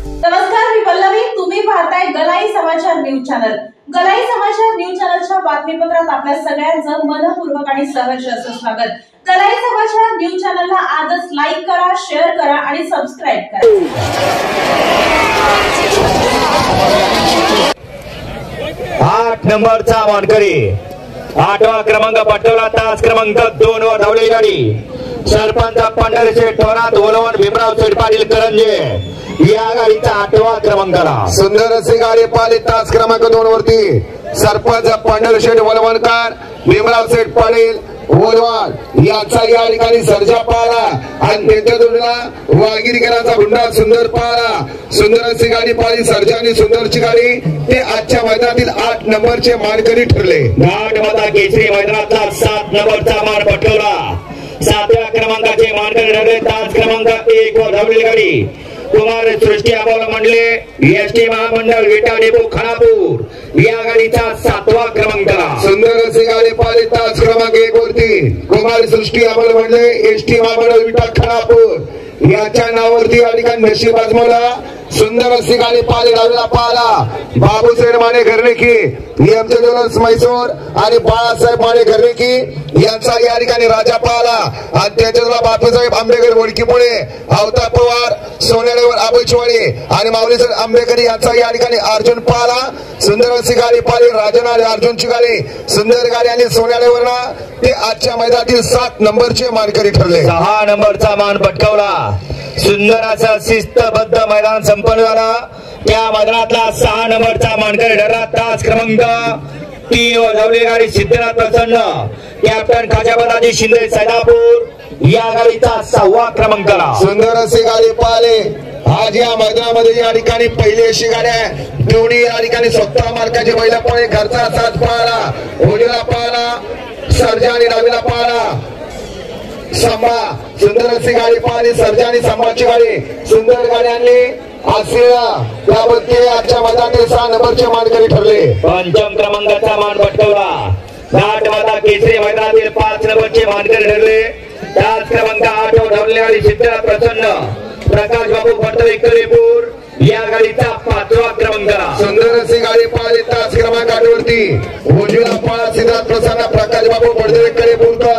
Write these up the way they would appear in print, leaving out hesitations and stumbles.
नमस्कार, मी पल्लवी. तुम्ही पाहताय गलाई समाचार न्यूज चॅनल. गलाई समाचार न्यूज चॅनलच्या बातमीपत्रात आपल्या सगळ्यांचं मनपूर्वक आणि सहर्ष असं स्वागत. गलाई समाचार न्यूज चॅनलला आजच लाईक करा, शेअर करा आणि सबस्क्राईब करा. 8 नंबरचा मानकरी 8वा क्रमांक पटवला. तास क्रमांक 2 वर धावलेली गाडी सरपंच पंढरीचे टोरात ओलवण भीमराव शेठ पाटील करंजे या गाडीचा 8वा क्रमांकाला. सुंदर अशी गाडी पाली. तास क्रमांक 2 वरती सरपंच पंढरी शेठ वलवणकर भीमराव शेठ पाटील ओलवण याचा या ठिकाणी सर्जा पाला आणि त्यांच्या जोडीला वागिरीकरांचा गुंडा सुंदर पाला. सुंदर अशी गाडी पाली. सर्जा आणि सुंदरची गाडी ते आजच्या मैदानातील 8 नंबरचे मानकरी ठरले. घाट माता केसरी मैदानातला 7 नंबरचा मान पटवला. 7व्या क्रमांकाचे मानकरी ठरले. तास क्रमांक 1 वर धावलेली गाडी कुमार सृष्टी आबाला मंडले एसटी महामंडळ विटा डेपो खानापूर या गाडीचा 7वा क्रमांकाला. सुंदर अशी गाडी पाली. तास क्रमांक 1 वरती कुमार सृष्टी आबाला मंडले एसटी महामंडळ विटा खानापूर याच्या नावावरती या ठिकाणी नशीब आजमावला. सुंदर अशी गाडी पाली. डावीला पाला बाबूसाहेब माने घरनेकी एमचे ज्वेलर्स म्हैसूर आणि बाळासाहेब माने घरनेकी यांचा या ठिकाणी राजा पाला आणि त्याच्या बापूसाहेब आंबेकर वडकीपुळे अवतार पवार सोनेडेवर आबोचवाडी आणि माऊलीसाहेब आंबेकर यांचा या ठिकाणी अर्जुन पाला. सुंदर अशी गाडी पाली. राजन आणि अर्जुनची गाडी सुंदर गाडी आणि सोनेडेवर ते आजच्या मैदानातील 7 नंबरचे मानकरी ठरले. 6 नंबरचा मान पटकावला. सुंदर असा शिस्तबद्ध मैदान संपन्न झाला. त्या मैदानातला 6 नंबरचा मानकरी ठरला. तास क्रमांक 3 वर धावलेली गाडी सिद्धनाथ प्रसन्न कॅप्टन खाजाबाजी शिंदे सैदापूर या गाडीचा 6वा क्रमांकाला. सुंदर अशी गाडी पाहिले. आज या मैदानामध्ये या ठिकाणी पहिली अशी गाड्या दोन्ही या ठिकाणी स्वतः मार्काचे बैला पळे घरचा साथ पाहला. उजवीला पाहला सर्जा आणि डावीला पाहला संभा. सुंदर अशी गाडी पाहिली. सर्जा आणि संभाची गाडी सुंदर गाडी आणली आशिया त्यामध्ये आजच्या मैदानातील 6 नंबरचे मानकरी ठरले. 5 क्रमांकाचा मान पटकावला. घाट माता केसरी मैदानातील 5 नंबरचे मानकरी ठरले. तास क्रमांक 8 वर धावलेली गाडी सिद्धनाथ प्रसन्न प्रकाश बाबू फडतरे कलेपूर या गाडीचा 5वा क्रमांकाला. सुंदर अशी गाडी पाहिली. तास क्रमांक 8 वरती उजवीला पाळा सिद्धार्थ प्रसन्न प्रकाश बाबू फडतरे कलेपूरचा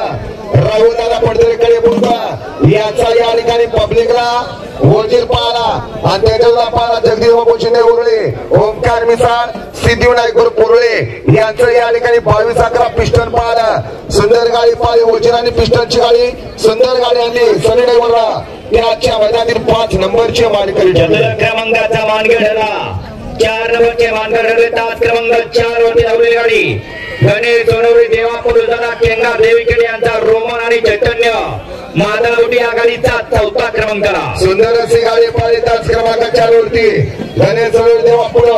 राहुल दादा फडतरे कलेपूरचा याचा या ठिकाणी पब्लिकला वजीर पाला आणि त्याच्याला पाला जगदीश बाबू शिंदे उरळे ओमकार मिसाळ सिद्धिविनायक पुरळे यांचं या ठिकाणी 22-11 पिस्टन पाला. सुंदर गाडी पाहिली. वजीर आणि पिस्टनची गाडी सुंदर गाडी आणली सनी ड्रायव्हरला. ते आजच्या मैदानातील 5 नंबरचे मानकरी ठरले. क्रमांकाचा मानकरी ठरला. 4 नंबरचे मानकरी ठरले. तास क्रमांक 4 वरती धावलेली गाडी गणेश सोनवरी देवापूर उजाला केंगा देवीकडे यांचा रोमन आणि चैतन्य माधवटी या गाडीचा 4था क्रमांकाला. सुंदर अशी गाडी पाहिली. तास क्रमांक 4 वरती गणेश सोनवरी देवापूर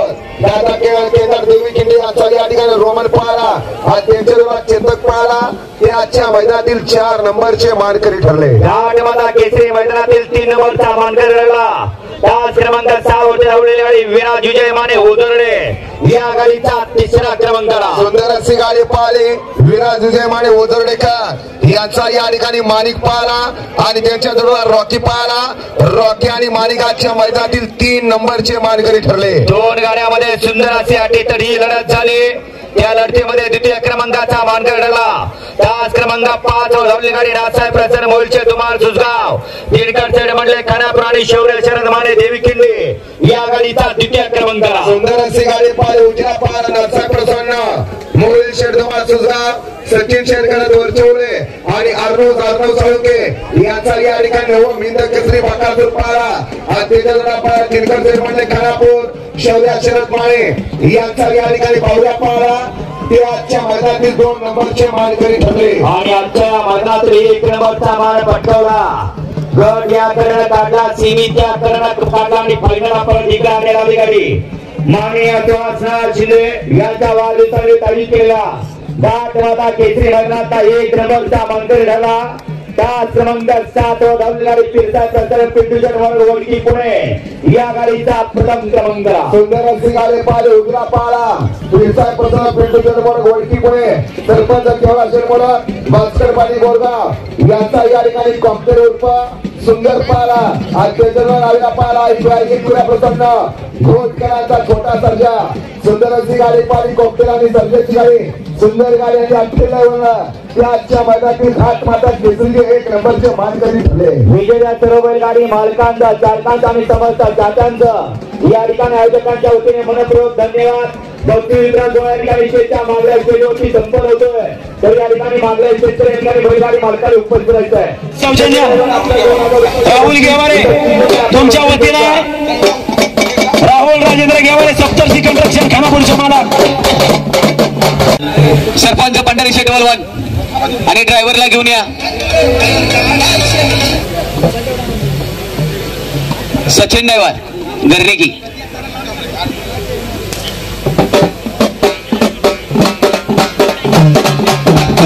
दादा केंद्र देवी किंडी यांचा या ठिकाणी रोमन पाहला आणि त्यांच्या चेतक पाहला. ते आजच्या मैदानातील 4 नंबरचे मानकरी ठरले. घाट माता केसरी मैदानातील 3 नंबरचा मानकरी ठरला. तास क्रमांक 6 वरती धावलेली गाडी विराज विजय माने उदरडे या गाडीचा 3रा क्रमांकाला. सुंदर अशी गाडी पाहिली. विराज विजय माने ओझरडेकर यांचा या ठिकाणी माणिक पाहला आणि त्यांच्या जोडीला रॉकी पाहला. रॉकी आणि माणिक आजच्या मैदानातील 3 नंबरचे मानकरी ठरले. 2 गाड्यामध्ये सुंदर अशी अटीतटी लढत झाली. या लढतीमध्ये 2य क्रमांकाचा मानकरी ठरला. तास क्रमांक 5 वर धावलेली गाडी राजसाहेब प्रसन्न मोहिलचे तुम्हार सुसगाव दिनकर सेड मंडळे खानापूर आणि शौर्य शरद माने देवी किंडे या गाडीचा 2य क्रमांकाला. सुंदर अशी गाडी पाहिली. उजव्या पाहला राजसाहेब प्रसन्न मोहिल शेड तुम्हार सुसगाव सचिन शेरकर वरचवले आणि अर्णव साळुंके यांचा या ठिकाणी मिंद केसरी बकासूर पाहला आणि त्याच्या दिनकर सेड मंडळे खानापूर शौर्य शरद माने यांचा या ठिकाणी बावऱ्या पाहला. ते आजच्या मैदानातील 2 नंबरचे मानकरी ठरले. आणि आजच्या मैदानातील 1 नंबरचा मान पटकावला. गट या करण काढला. सीमित या करण काढला आणि फायनल परत इकडे लावली गाडी माननीय सुहासनाथ शिंदे यांच्या वाढदिवसाने तारीख केला. घाट माता केसरी मैदानाचा 1 नंबरचा मानकरी ठरला. तास क्रमांक 7 वर धावलेली गाडी पिरसाई प्रसन्न पिंटू शेट वडकी पुणे या गाडीचा प्रथम क्रमांक. सुंदर अशी गाडी पाहिली उजला पाला पिरसाई प्रसन्न पिंटू शेट वडकी पुणे सरपंच केवळ शेरमोडा भास्कर पाणी बोरगाव यांचा या ठिकाणी कॉम्प्युटर उर्फ सुंदर पाला आज त्याच्यावर आलेला पाला इब्राहिम पुरा प्रसन्न घोटकरांचा छोटा सर्जा. सुंदर अशी गाडी पाहिली कॉम्प्युटर आणि सर्जेची गाडी सुंदर गाडी आणि अठ्ठेला आजच्या मैदानातील हात माता केसरी 1 नंबरचे मानकरी ठरले. विजया सर्व बैलगाडी मालकांचा चालकांचा आणि समस्त चात्यांचं या ठिकाणी आयोजकांच्या वतीने मनपूर्वक धन्यवाद. शेतच्या मागल्या स्टेजवरती संपन्न होतोय तर या ठिकाणी मागल्या स्टेजच्या ठिकाणी बैलगाडी मालकाने उपस्थित राहायचं आहे. सौजन्य राहुल गेवारे तुमच्या वतीने राहुल राजेंद्र गेवारे सप्तर्षी कंस्ट्रक्शन खानापूरचे मालक सरपंच पंढरी शेठ वलवण आणि ड्रायव्हरला घेऊन या. सचिन ड्रायव्हर गर्नेकी.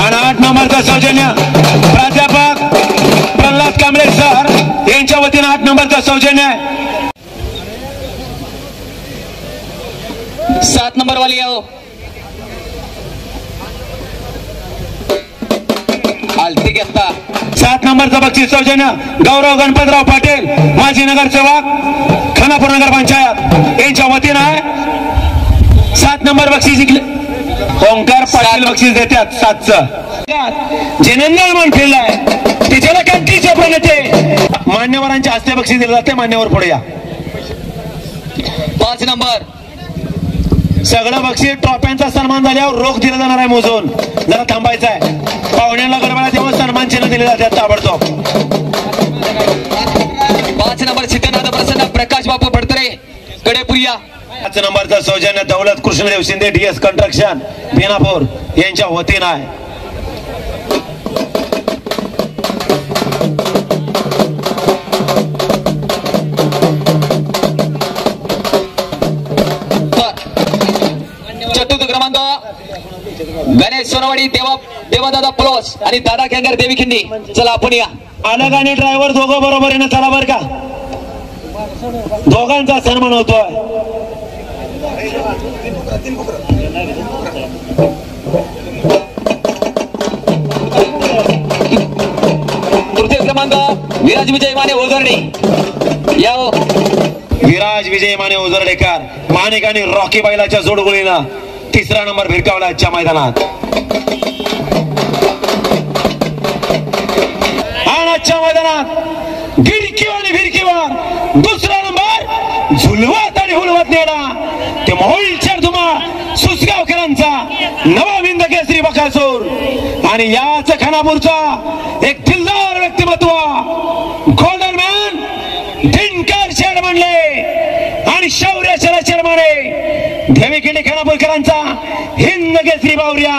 आणि 8 नंबरचा सौजन्य प्राध्यापक प्रल्हाद कांबळे सर यांच्या वतीने 8 नंबरचा सौजन्य. 7 नंबर वाली आओ. आलती घेता 7 नंबरचा बक्षीस सौजन्य गौरव गणपतराव पाटील माजी नगरसेवक खानापूर नगर पंचायत यांच्या वतीने आहे. 7 नंबर बक्षीस जिंकले ओंकार पाटील बक्षीस देतात 7चं. जे नंदनवन फिरलाय त्याच्याला कंट्रीचे प्रणेते मान्यवरांच्या हस्ते बक्षीस दिलं जाते. मान्यवर पुढे या. 5 नंबर सगळं बक्षीस ट्रॉफ्यांचा सन्मान झाल्यावर रोख दिला जाणार आहे. मोजून जरा थांबायचं आहे. पाहुण्यांना गडबडा तेव्हा सन्मान चिन्ह दिले जातात ताबडतोब. 5 नंबर सिद्धनाथ प्रसन्न प्रकाश बापू भडतरे कडेपुरिया. 5 नंबरचा सौजन्य दौलत कृष्णदेव शिंदे DS कंस्ट्रक्शन बेनापूर यांच्या वतीनं आहे. चतुर्थ क्रमांक गणेश सोनवाडी देवादादा प्लस आणि दादा खेंगर देवी खिंडी. चला आपण या. अलग आणि ड्रायव्हर दोघं बरोबर आहे ना. चला बर का दोघांचा सन्मान होतोय. तृतीय क्रमांक विराज विजय माने ओझरडे या. विराज विजय माने ओझरडेकर माणिक आणि रॉकी बैलाच्या जोडगोळीनं 3रा नंबर भिरकावला आजच्या मैदानात. आजच्या मैदानात गिरकीवर आणि भिरकीवर 2रा नंबर झुलवत आणि हुलवत नेला ते मोहोळच्या धुमा सुसगावकरांचा नवा विंद केसरी बकासूर. आणि याच खानापूरचा एक दिलदार व्यक्तिमत्व गोल्डन मॅन दिनकर शेड म्हणले आणि शौर्य शरद माने देवीखिंडी खानापूरकरांचा हिंद केसरी बावऱ्या.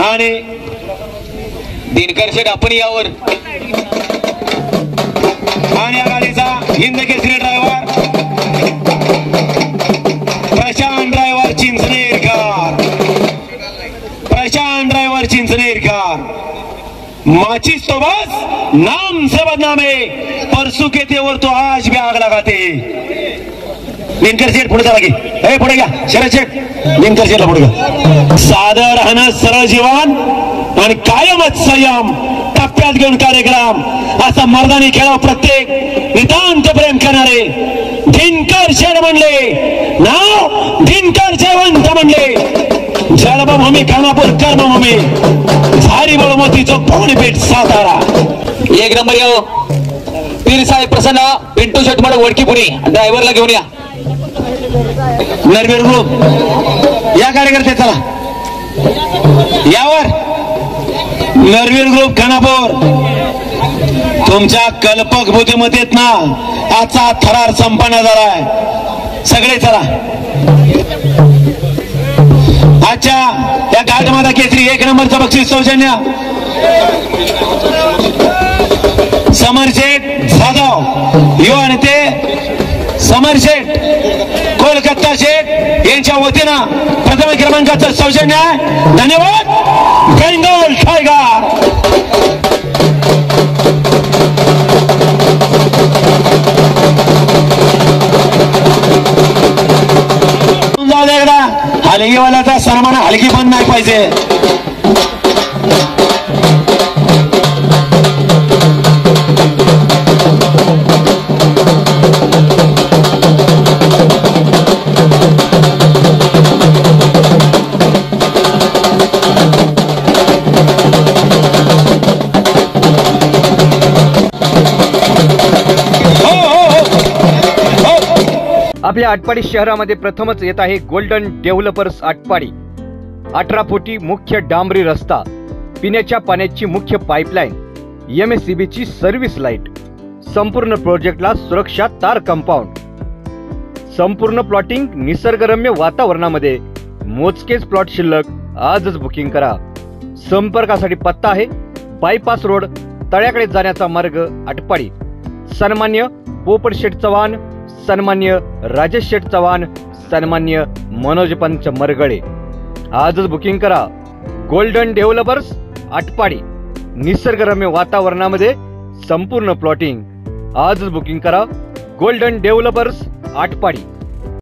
आणि दिनकर शेठ आपण यावर. आणि या गाडीचा Hind Kesari driver Prashant driver Chinchnerkar. Prashant driver Chinchnerkar. माचिस तो बस नाम से बदनामे परसू के तेवर तो आज भी आग लगाते. दिनकर शेठ पुढे चला की पुढे घ्या. शरद शेठ दिनकर शेठला पुढे घ्या. सादर राहणं सरळ जीवन आणि कायमच संयम टप्प्यात घेऊन कार्यक्रम असा मर्दानी खेळाव प्रत्येक नितांत प्रेम करणारे दिनकर शेठ म्हणले. नाव दिनकर जयवंत म्हणले. जन्मभूमी खानापूर कर्मभूमी झारी बळमोती चौक पाहुणेपेठ सातारा. 1 नंबर या पीरसाहेब प्रसन्न पिंटू शेठ माडे वडकी पुणे. ड्रायव्हरला घेऊन या. नरवीर ग्रुप या कार्यकर्ते चला यावर. नरवीर ग्रुप खानापूर तुमच्या कल्पक बुद्धिमत्तेत ना आजचा थरार संपन्न झालाय. सगळे चला. आजच्या या घाटमाता केसरी 1 नंबरचा बक्षीस सौजन्य समरशेठ जाधव यो आणि ते समरशेठ कोलकाता शेठ यांच्या वतीनं प्रथम क्रमांकाचं सौजन्य आहे. धन्यवाद. Bengal tiger. पण हलकी पण नाही पाहिजे. आपल्या आटपाडी शहरामध्ये प्रथमच येत आहे गोल्डन डेव्हलपर्स आटपाडी. 18 फुटी मुख्य डांबरी रस्ता, पिण्याच्या पाण्याची मुख्य पाईपलाईन, MSCB ची सर्व्हिस लाईट, संपूर्ण प्रोजेक्टला सुरक्षा तार कंपाऊंड, संपूर्ण प्लॉटिंग निसर्गरम्य वातावरणामध्ये. मोजकेच प्लॉट शिल्लक, आजच बुकिंग करा. संपर्कासाठी पत्ता आहे बायपास रोड, तळ्याकडे जाण्याचा मार्ग, आटपाडी. सन्मान्य पोपट शेठ चव्हाण, सन्मान्य राजेश शेठ चव्हाण, सन्मान्य मनोज पंच मरगळे. आजच बुकिंग करा. गोल्डन डेव्हलपर्स आटपाडी, निसर्गरम्य वातावरणामध्ये संपूर्ण प्लॉटिंग. आजच बुकिंग करा. Golden developers Atpadi.